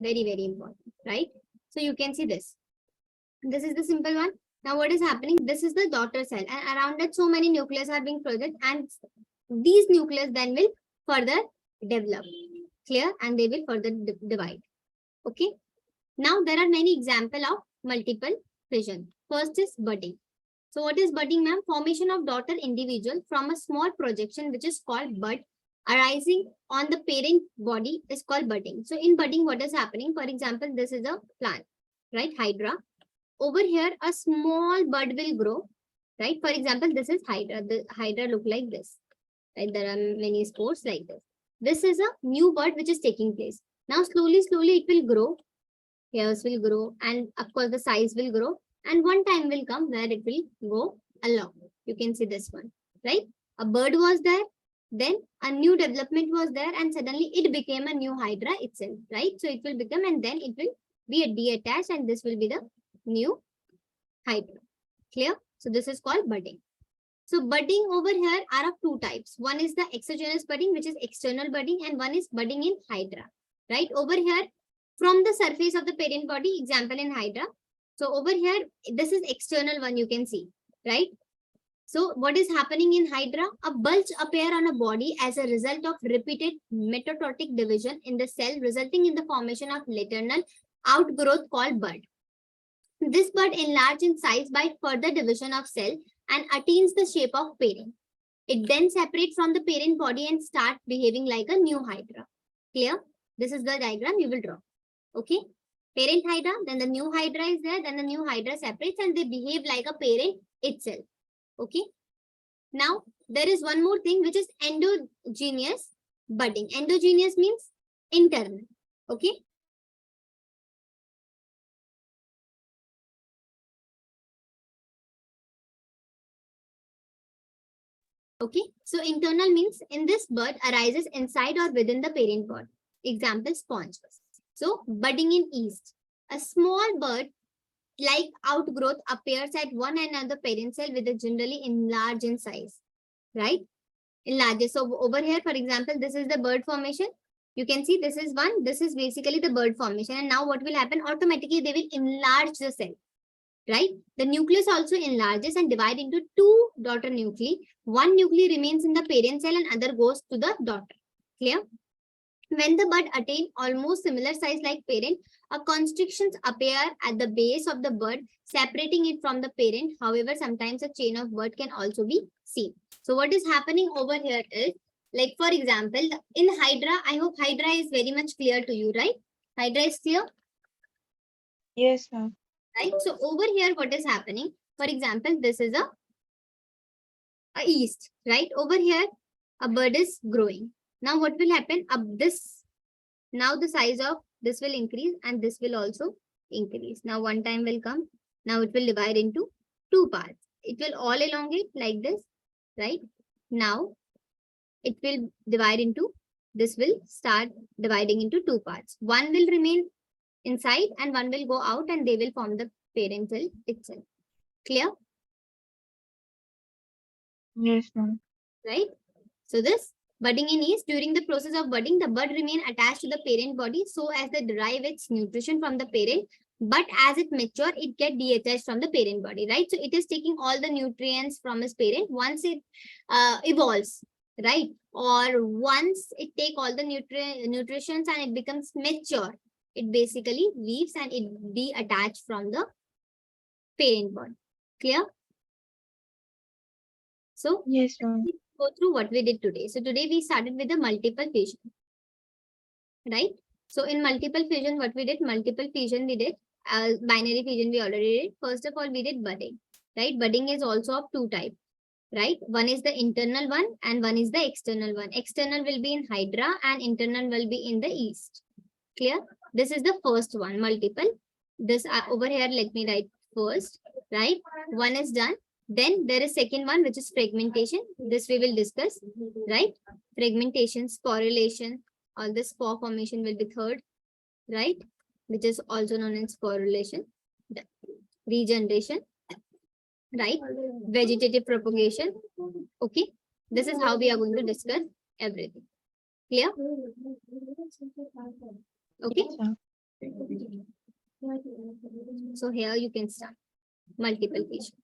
Very, very important, right? So you can see this. This is the simple one. Now what is happening? This is the daughter cell, and around it so many nucleus are being produced, and these nucleus then will further develop. Clear? And they will further divide. Okay. Now there are many examples of multiple fission. First is budding. So what is budding, ma'am? Formation of daughter individual from a small projection which is called bud arising on the parent body is called budding. So in budding, what is happening? For example, this is a plant, right? Hydra. Over here, a small bud will grow, right? For example, this is Hydra. The Hydra look like this, right? There are many spores like this. This is a new bud which is taking place. Now, slowly, slowly, it will grow. Hairs will grow, and of course, the size will grow. And one time will come where it will go along. You can see this one, right? A bird was there, then a new development was there, and suddenly it became a new Hydra itself, right? So it will become, and then it will be a detached, and this will be the new Hydra. Clear? So this is called budding. So budding over here are of two types. One is the exogenous budding, which is external budding, and one is budding in Hydra. Right? Over here, from the surface of the parent body, example in Hydra. So over here, this is external one you can see. Right? So what is happening in Hydra? A bulge appear on a body as a result of repeated mitotic division in the cell, resulting in the formation of lateral outgrowth called bud. This bud enlarges in size by further division of cell and attains the shape of parent. It then separates from the parent body and starts behaving like a new Hydra. Clear? This is the diagram you will draw. Okay? Parent Hydra, then the new Hydra is there, then the new Hydra separates and they behave like a parent itself. Okay? Now, there is one more thing which is endogenous budding. Endogenous means internal. Okay? Okay, so internal means in this bud arises inside or within the parent bud. Example, sponge. So budding in yeast. A small bud like outgrowth appears at one end of the parent cell with a generally enlarged in size. Right? Enlarges. So over here, for example, this is the bud formation. You can see this is one. This is basically the bud formation. And now what will happen? Automatically, they will enlarge the cell. Right? The nucleus also enlarges and divides into two daughter nuclei. One nuclei remains in the parent cell and other goes to the daughter. Clear? When the bud attain almost similar size like parent, a constrictions appear at the base of the bud, separating it from the parent. However, sometimes a chain of bud can also be seen. So what is happening over here is, like for example, in Hydra, I hope Hydra is very much clear to you, right? Hydra is clear? Yes, ma'am. Right? So over here, what is happening? For example, this is a yeast, right? Over here, a bird is growing. Now what will happen? Now the size of this will increase and this will also increase. Now one time will come. Now it will divide into two parts. It will all elongate like this, right? Now it will divide into, this will start dividing into two parts. One will remain inside and one will go out and they will form the parent cell itself. Clear? Yes, ma'am. Right? So this budding in yeast, during the process of budding, the bud remain attached to the parent body so as they derive its nutrition from the parent. But as it mature, it get detached from the parent body, right? So it is taking all the nutrients from its parent once it evolves, right? Or once it take all the nutrients and it becomes mature, it basically leaves and it detached from the parent body. Clear? So Yes, ma'am. go through what we did today. So today we started with the multiple fission, right? So in multiple fission, what we did, multiple fission we did, binary fission we already did. First of all, we did budding, right? Budding is also of two types, right? One is the internal one and one is the external one. External will be in Hydra and internal will be in the yeast. Clear? This is the first one, multiple. This over here, let me write first, right? One is done. Then there is second one, which is fragmentation. This we will discuss, right? Fragmentation, sporulation, all the spore formation will be third, right? Which is also known as sporulation. Regeneration, right? Vegetative propagation. Okay. This is how we are going to discuss everything. Clear? Okay. Yes, ma'am. So here you can start multiplication.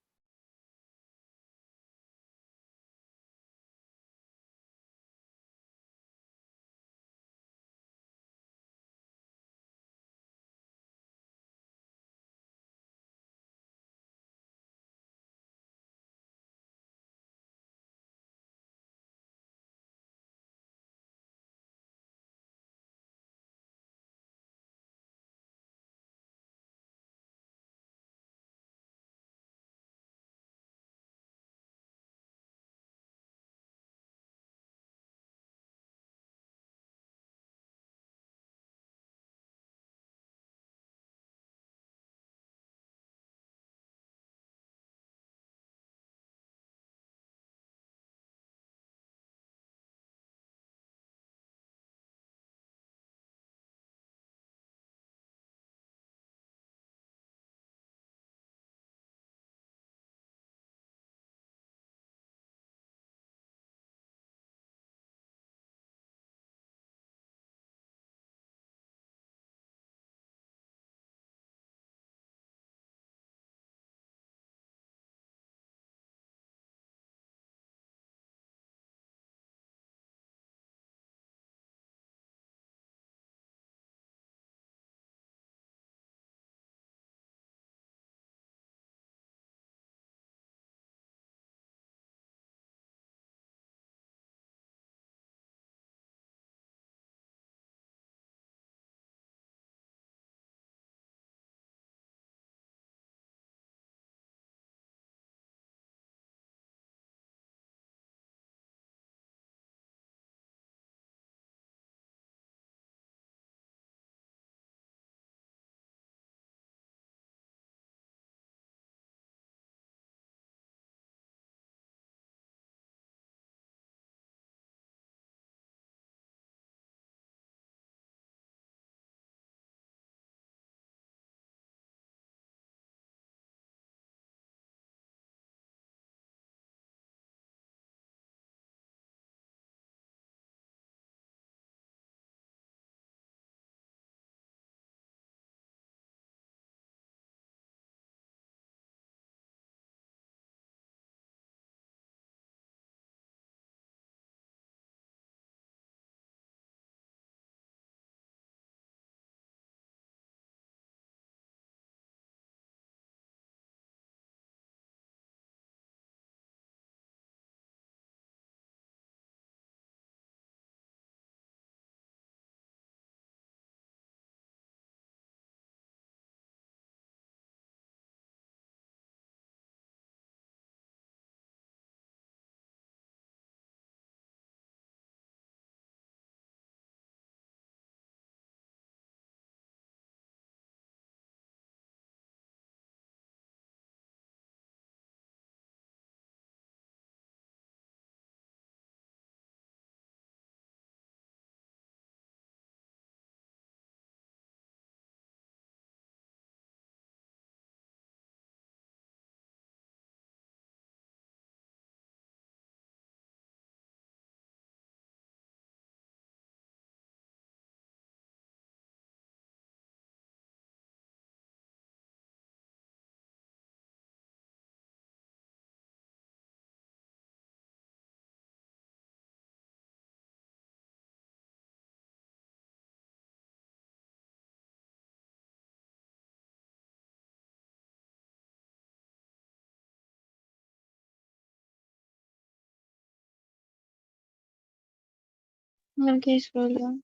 Okay, scroll down.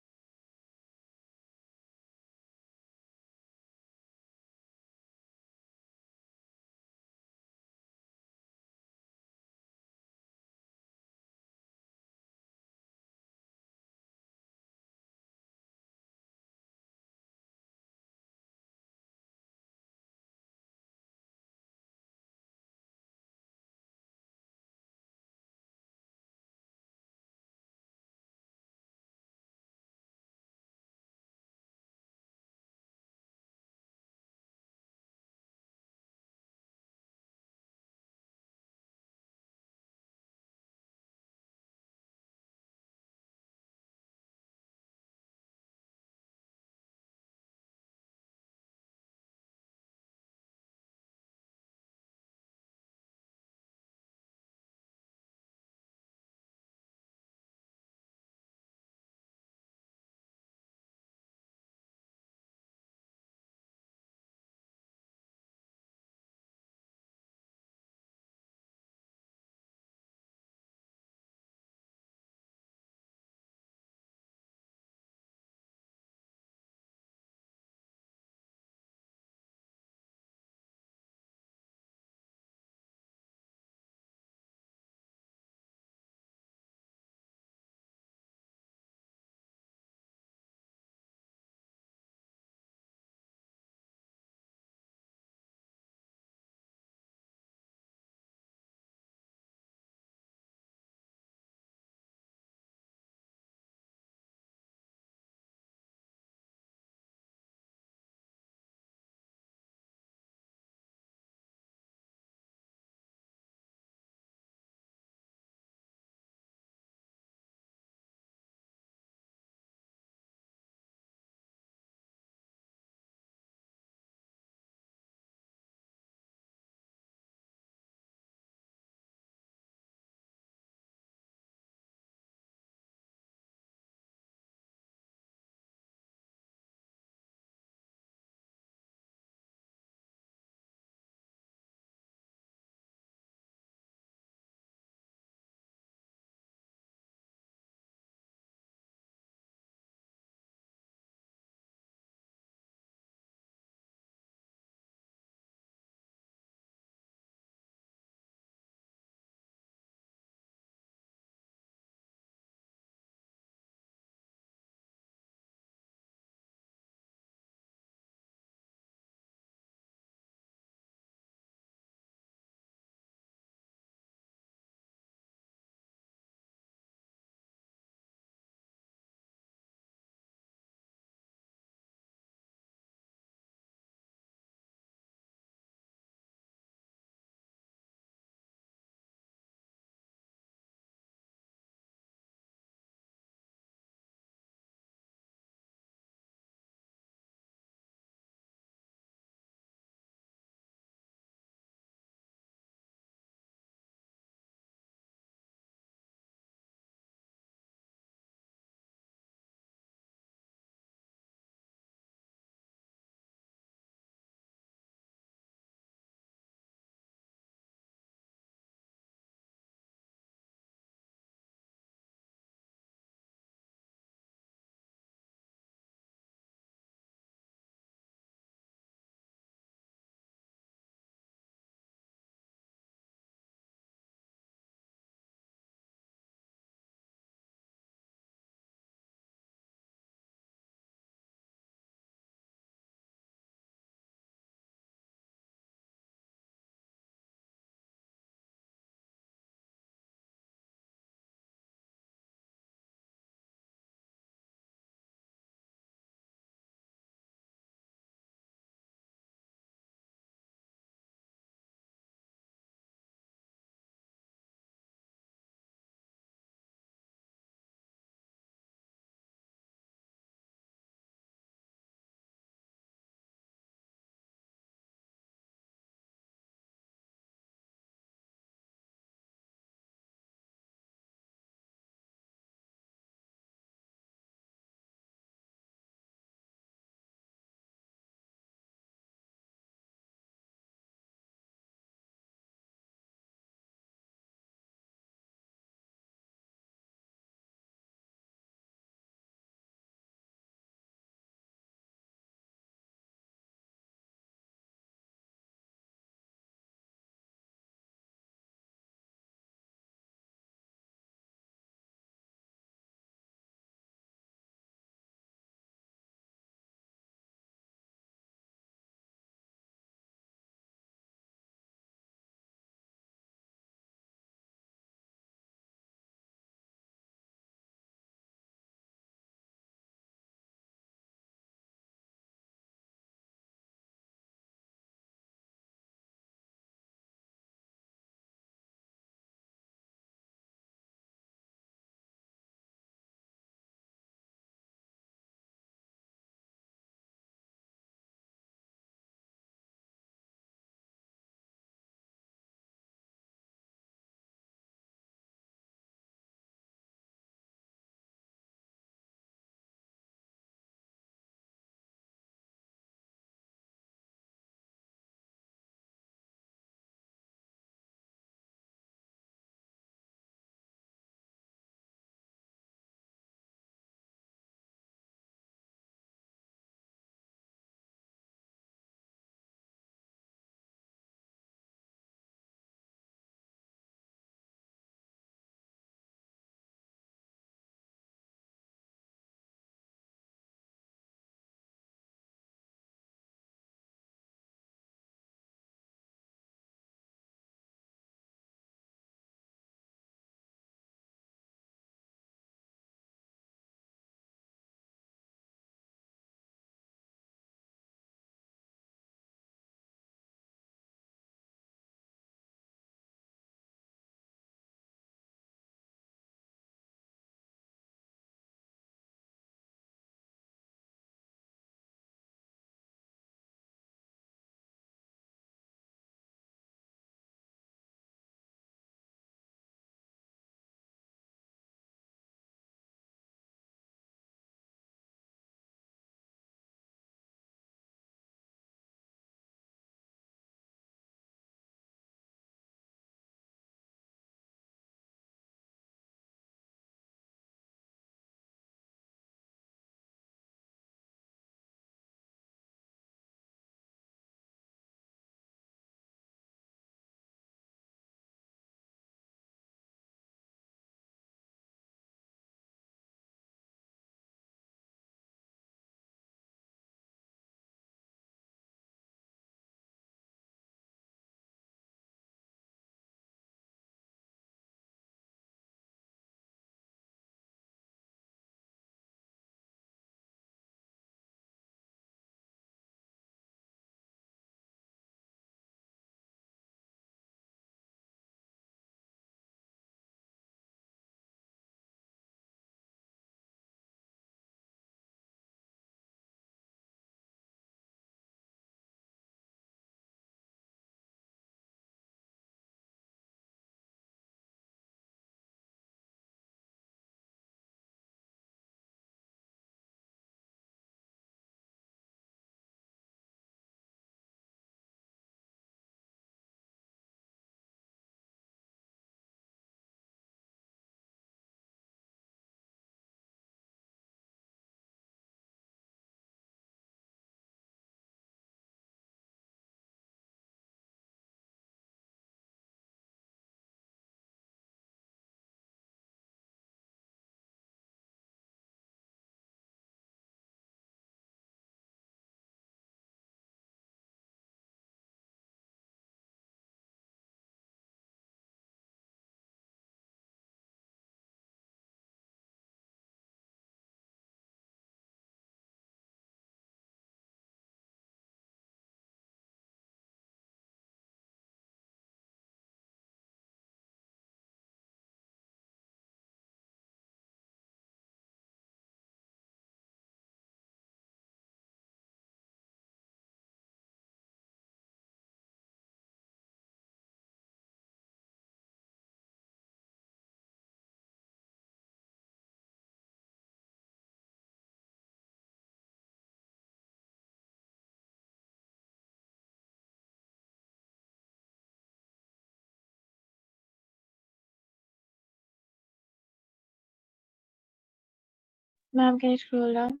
Ma'am, can you scroll down?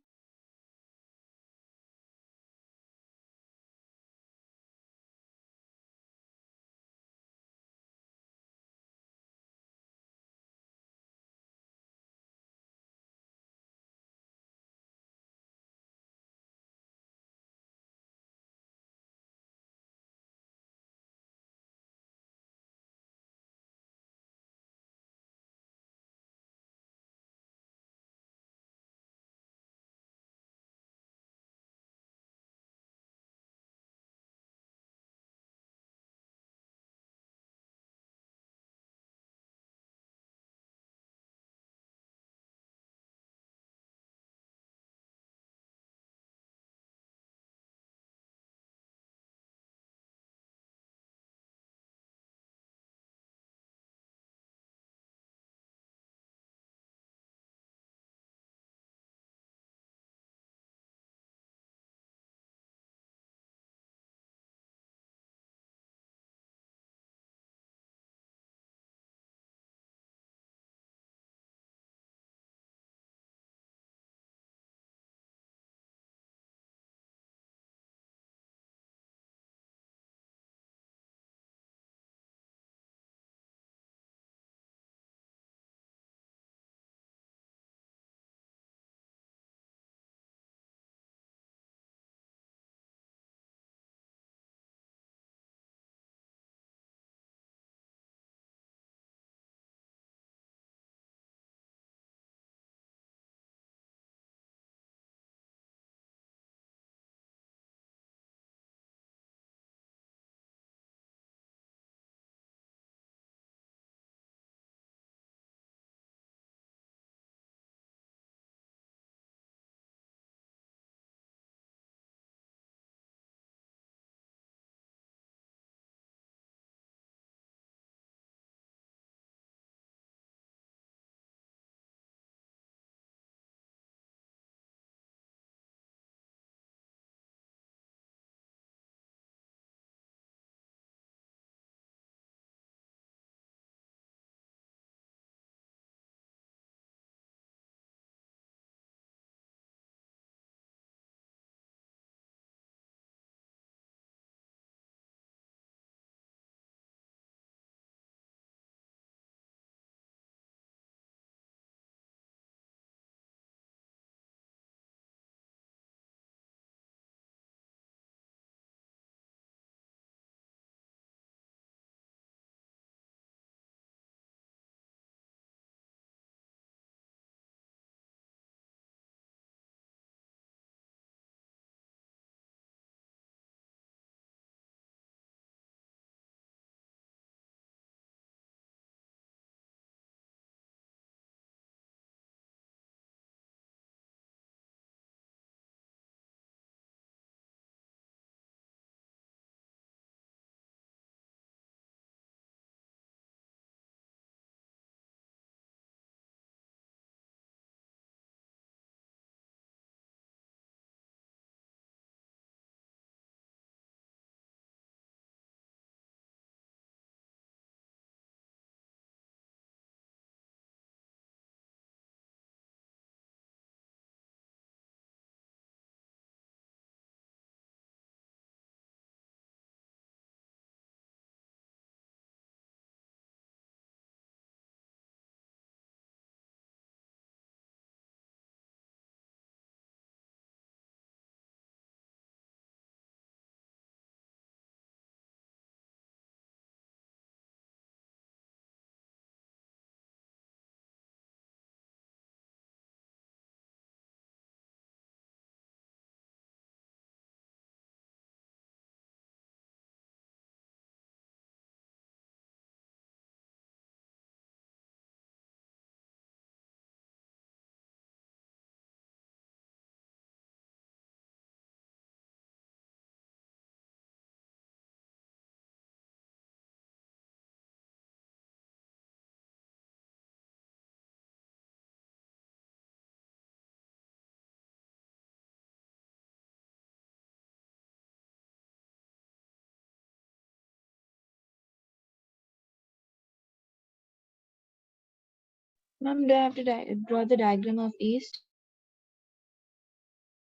Ma'am, do I have to draw the diagram of east?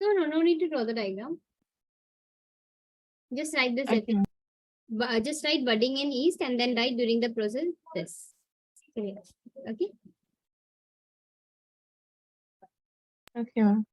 No need to draw the diagram. Just write this. Okay. Just write budding in yeast and then write during the process this. Okay. Okay, ma'am.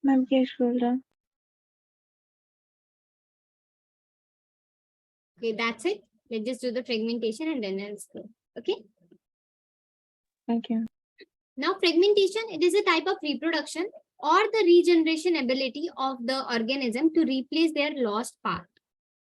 Ma'am, please scroll down. Okay, that's it. Let's just do the fragmentation and then I'll scroll. Okay. Okay. Now fragmentation, it is a type of reproduction or the regeneration ability of the organism to replace their lost part,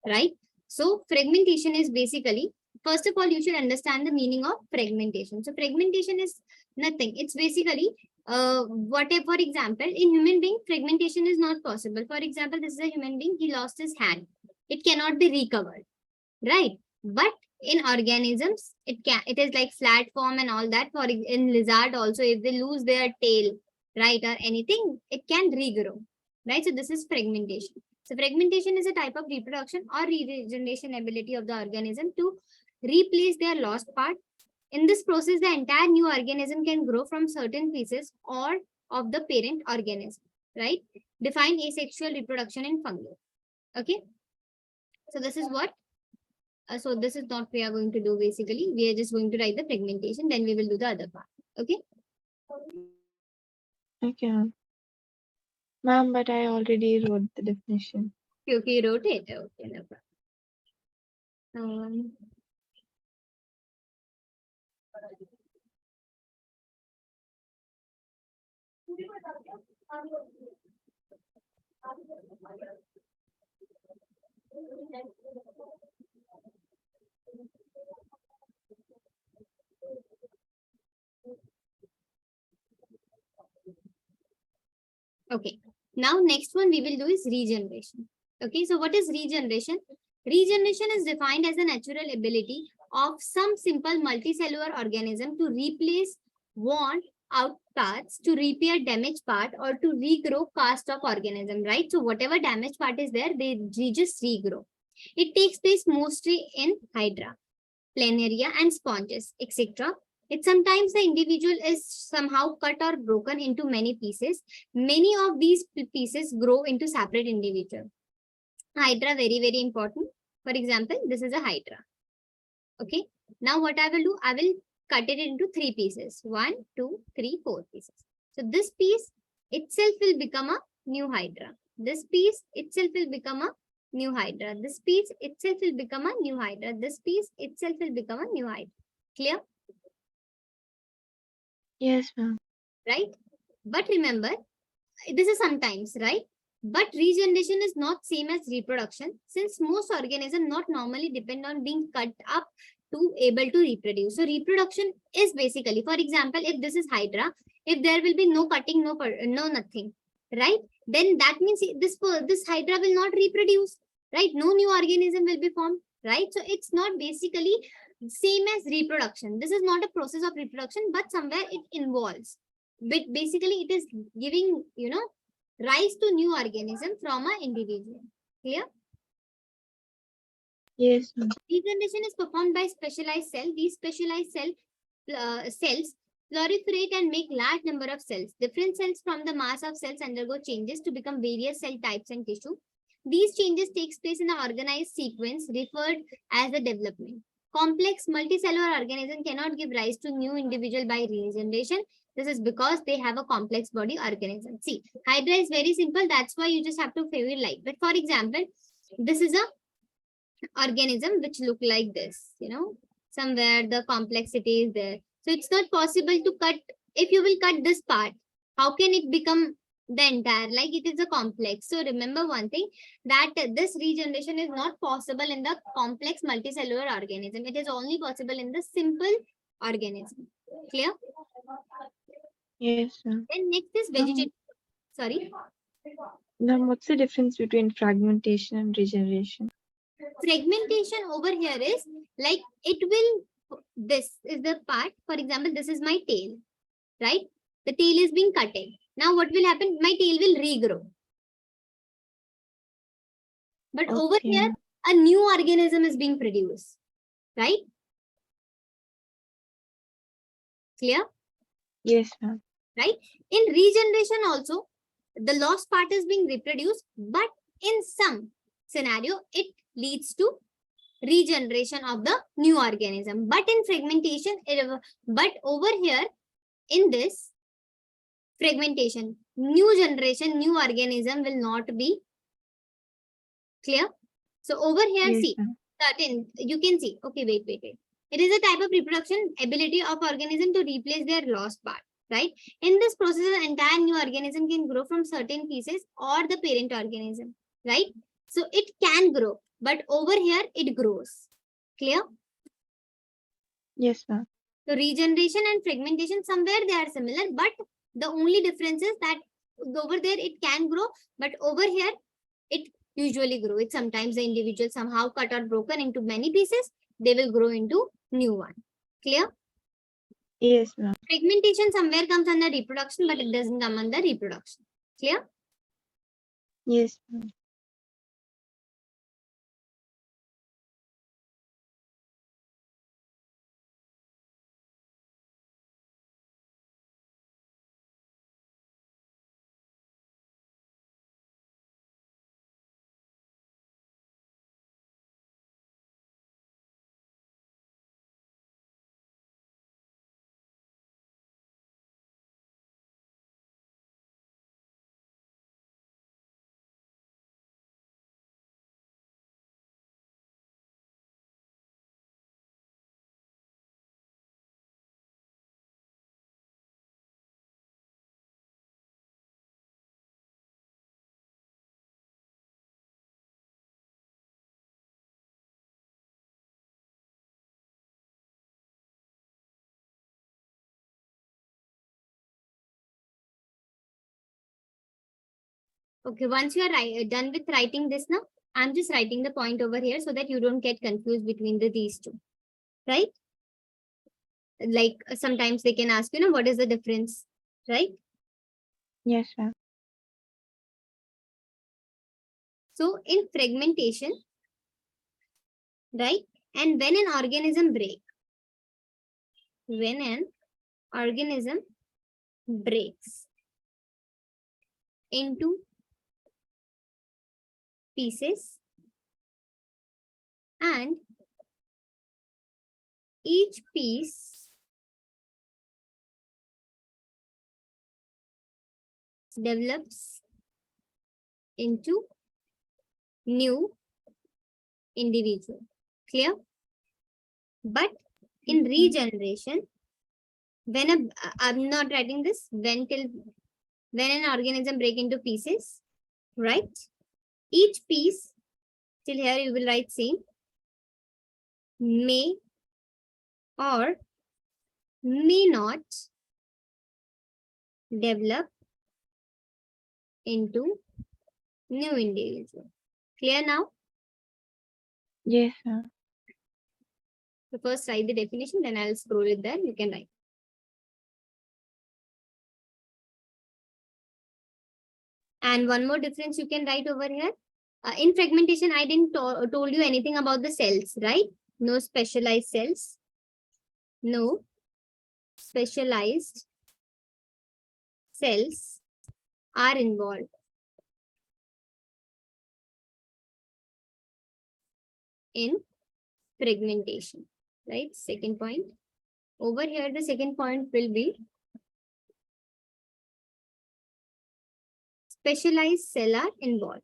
right? So fragmentation is basically, first of all, you should understand the meaning of fragmentation. So fragmentation is nothing. It's basically whatever, for example, in human being, fragmentation is not possible. For example, this is a human being, he lost his hand. It cannot be recovered, right? But in organisms, it is like flat form and all that. For in lizard also, if they lose their tail, right, or anything, it can regrow, right? So this is fragmentation. So fragmentation is a type of reproduction or regeneration ability of the organism to replace their lost part. In this process, the entire new organism can grow from certain pieces or of the parent organism, right? Define asexual reproduction in fungi. Okay. So this is what. So this is not we are going to do basically. We are just going to write the fragmentation. Then we will do the other part. Okay. Okay, ma'am. Ma'am, but I already wrote the definition. Okay, you wrote it. Okay, no problem. Okay. Now, next one we will do is regeneration. Okay. So what is regeneration? Regeneration is defined as the natural ability of some simple multicellular organism to replace worn out parts, to repair damaged part, or to regrow cast of organism, right? So whatever damaged part is there, they just regrow. It takes place mostly in hydra, planaria, and sponges, etc. It sometimes the individual is somehow cut or broken into many pieces. Many of these pieces grow into separate individual. Hydra, very, very important. For example, this is a hydra. Okay. Now what I will do, I will cut it into 3 pieces. 1, 2, 3, 4 pieces. So this piece itself will become a new hydra. This piece itself will become a new hydra. This piece itself will become a new hydra. This piece itself will become a new hydra. Clear? Yes, ma'am. Right? But remember, this is sometimes, right? But regeneration is not same as reproduction, since most organisms not normally depend on being cut up to able to reproduce. So reproduction is basically, for example, if this is hydra, if there will be no cutting, no nothing, right? Then that means this hydra will not reproduce, right? No new organism will be formed, right? So it's not basically same as reproduction. This is not a process of reproduction, but somewhere it involves. But basically, it is giving, rise to new organism from an individual. Clear? Yes, ma'am. Regeneration is performed by specialized cell. These specialized cells proliferate and make large number of cells. Different cells from the mass of cells undergo changes to become various cell types and tissue. These changes takes place in an organized sequence referred as the development. Complex multicellular organism cannot give rise to new individual by regeneration. This is because they have a complex body organism. See, hydra is very simple. That's why you just have to favor light. But for example, this is a organism which look like this, somewhere the complexity is there. So it's not possible to cut. If you will cut this part, how can it become the entire? Like it is a complex. So remember one thing, that this regeneration is not possible in the complex multicellular organism. It is only possible in the simple organism. Clear? Yes, ma'am. Then next is vegetation. Sorry. Ma'am, what's the difference between fragmentation and regeneration? Fragmentation over here is like it will, this is the part, for example, this is my tail, right? The tail is being cutted. Now what will happen? My tail will regrow. But over here, a new organism is being produced, right? Clear? Yes, ma'am. Right? In regeneration also, the lost part is being reproduced, but in some scenario, it leads to regeneration of the new organism. But in fragmentation, but over here in this fragmentation, new generation, new organism will not be clear. So over here, Yes, see, certain, you can see, okay, wait. It is a type of reproduction ability of organism to replace their lost part. right? In this process, an entire new organism can grow from certain pieces or the parent organism, right? So it can grow, but over here it grows. Clear? Yes, ma'am. So regeneration and fragmentation, somewhere they are similar, but the only difference is that over there it can grow, but over here it usually grow. It sometimes the individual somehow cut or broken into many pieces, they will grow into new one. Clear? Yes, ma'am. Fragmentation somewhere comes under reproduction, but it doesn't come under reproduction. Clear? Yes, ma'am. Okay, once you are done with writing this now, I'm just writing the point over here so that you don't get confused between these two, right? Like sometimes they can ask, what is the difference, right? Yes, ma'am. So in fragmentation, right? And when an organism breaks into pieces and each piece develops into new individual. Clear? But in regeneration, I'm not writing this when an organism break into pieces, right? Each piece till here you will write same may or may not develop into new individual. Clear now? Yes, ma'am. So first write the definition, then I'll scroll it there. You can write. And one more difference you can write over here. In fragmentation, I didn't told you anything about the cells, right? No specialized cells. No specialized cells are involved in fragmentation, right? Second point. Over here, the second point will be specialized cell are involved.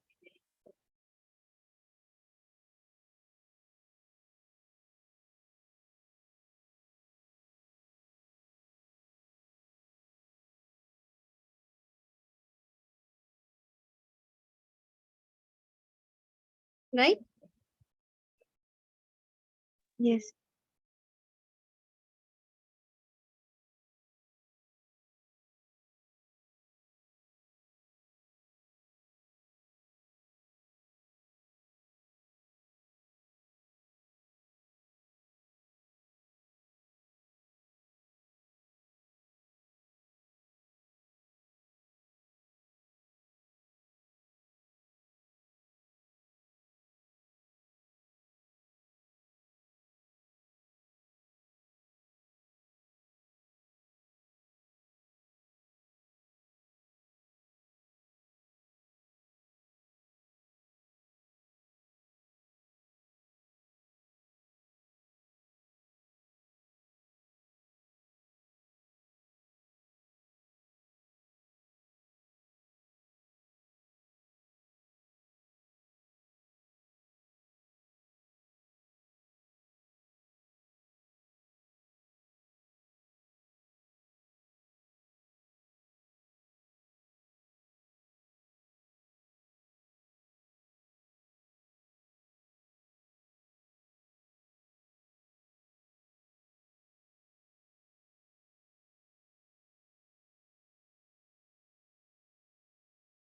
Right? Yes.